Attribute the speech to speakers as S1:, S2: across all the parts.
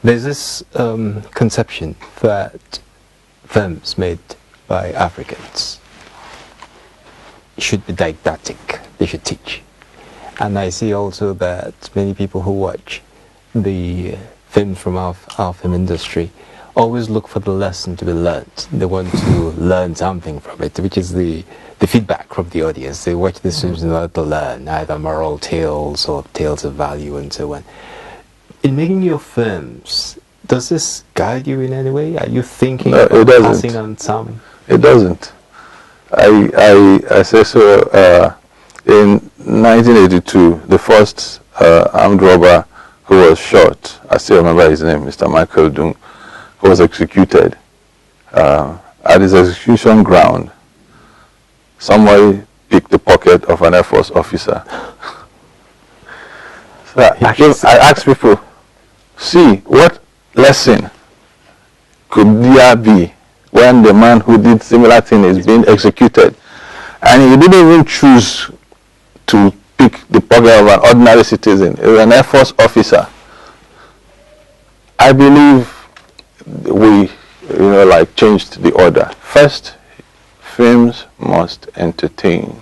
S1: There's this conception that films made by Africans should be didactic, they should teach. And I see also that many people who watch the films from our film industry always look for the lesson to be learned. They want to learn something from it, which is the feedback from the audience. They watch these films in order to learn either moral tales or tales of value and so on. In making your films, does this guide you in any way? Are you thinking about passing on some?
S2: It doesn't. I say so. In 1982, the first armed robber who was shot, I still remember his name, Mr. Michael Dung, who was executed. At his execution ground, somebody picked the pocket of an Air Force officer. So I asked people, see, what lesson could there be when the man who did similar thing is being executed? And he didn't even choose to pick the pocket of an ordinary citizen. It was an Air Force officer. I believe we, changed the order. First, films must entertain.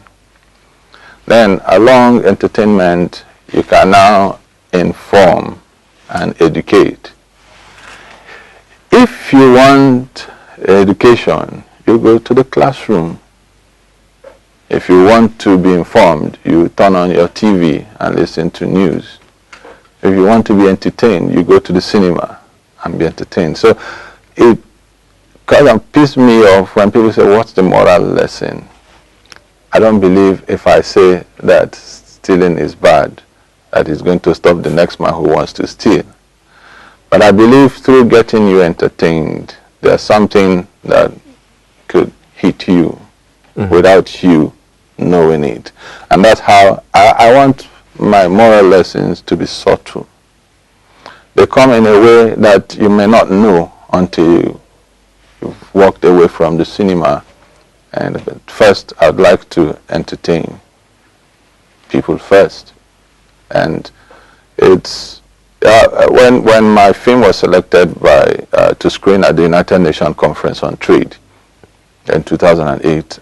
S2: Then, along entertainment, you can now inform and educate. If you want education, you go to the classroom. If you want to be informed, you turn on your TV and listen to news. If you want to be entertained, you go to the cinema and be entertained. So it kind of pisses me off when people say, what's the moral lesson? I don't believe if I say that stealing is bad, that is going to stop the next man who wants to steal. But I believe through getting you entertained, there's something that could hit you without you knowing it. And that's how I want my moral lessons to be subtle. They come in a way that you may not know until you've walked away from the cinema. And first, I'd like to entertain people first. And it's when my film was selected to screen at the United Nations Conference on Trade in 2008,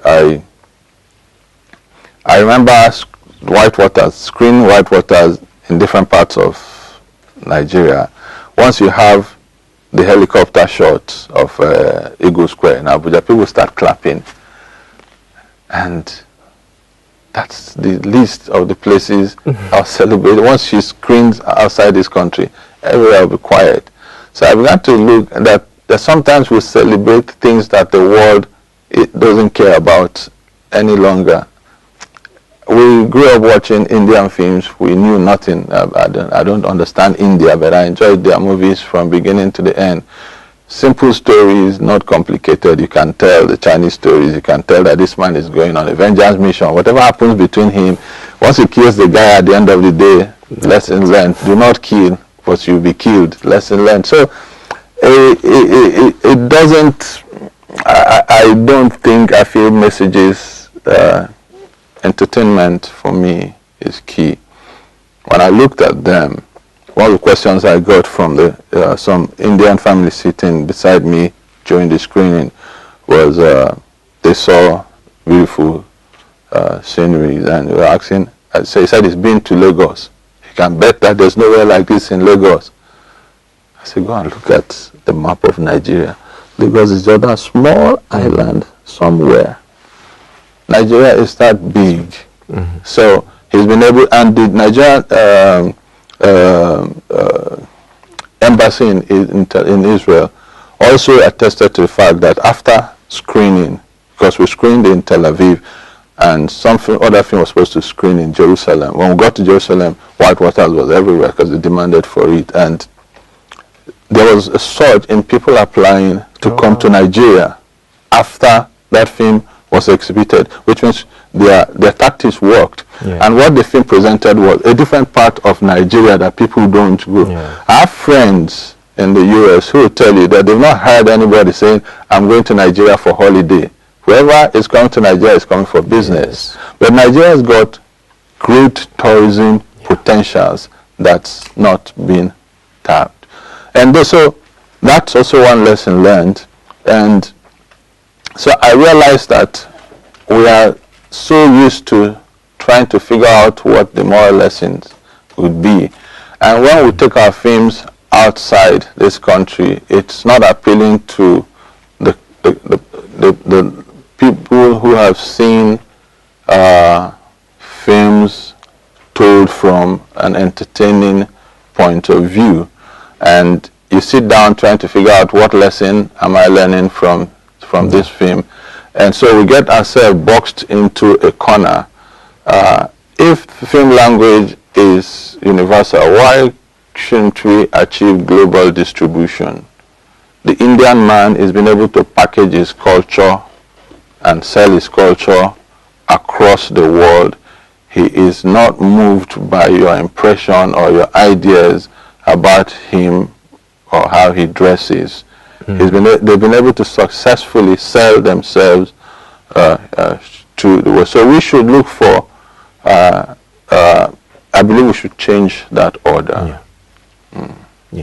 S2: I remember screening whitewaters in different parts of Nigeria. Once you have the helicopter shot of Eagle Square in Abuja, people start clapping. And that's the list of the places I'll celebrate. Once she screens outside this country, everywhere will be quiet. So I began to look at that sometimes we celebrate things that the world doesn't care about any longer. We grew up watching Indian films. We knew nothing. I don't understand India, but I enjoyed their movies from beginning to the end. Simple stories, not complicated. You can tell the Chinese stories. You can tell that this man is going on a vengeance mission. Whatever happens between him, once he kills the guy at the end of the day, lesson learned. Do not kill, but you'll be killed. Lesson learned. So it doesn't. I don't think I feel messages. Entertainment for me is key. When I looked at them, one of the questions I got from some Indian family sitting beside me during the screening was they saw beautiful sceneries, and they were asking, he said he's been to Lagos. You can bet that there's nowhere like this in Lagos. I said, go and look at the map of Nigeria. Lagos is just a small island somewhere. Nigeria is that big. So he's been able, and the Nigerian embassy in Israel also attested to the fact that after screening, because we screened in Tel Aviv and other film was supposed to screen in Jerusalem. When we got to Jerusalem, whitewaters was everywhere because they demanded for it, and there was a surge in people applying to come to Nigeria after that film was exhibited, which means their tactics worked. And what the film presented was a different part of Nigeria that people don't go. I have friends in the US who will tell you that they've not heard anybody saying, I'm going to Nigeria for holiday. Whoever is coming to Nigeria is coming for business. But Nigeria has got great tourism potentials that's not been tapped. And so that's also one lesson learned. And so I realized that we are so used to trying to figure out what the moral lessons would be. And when we take our films outside this country, it's not appealing to the people who have seen films told from an entertaining point of view. And you sit down trying to figure out what lesson am I learning from this film. And so we get ourselves boxed into a corner. If film language is universal, why shouldn't we achieve global distribution? The Indian man has been able to package his culture and sell his culture across the world. He is not moved by your impression or your ideas about him or how he dresses. They've been able to successfully sell themselves to the world. So we should look for, I believe we should change that order.
S1: Yeah.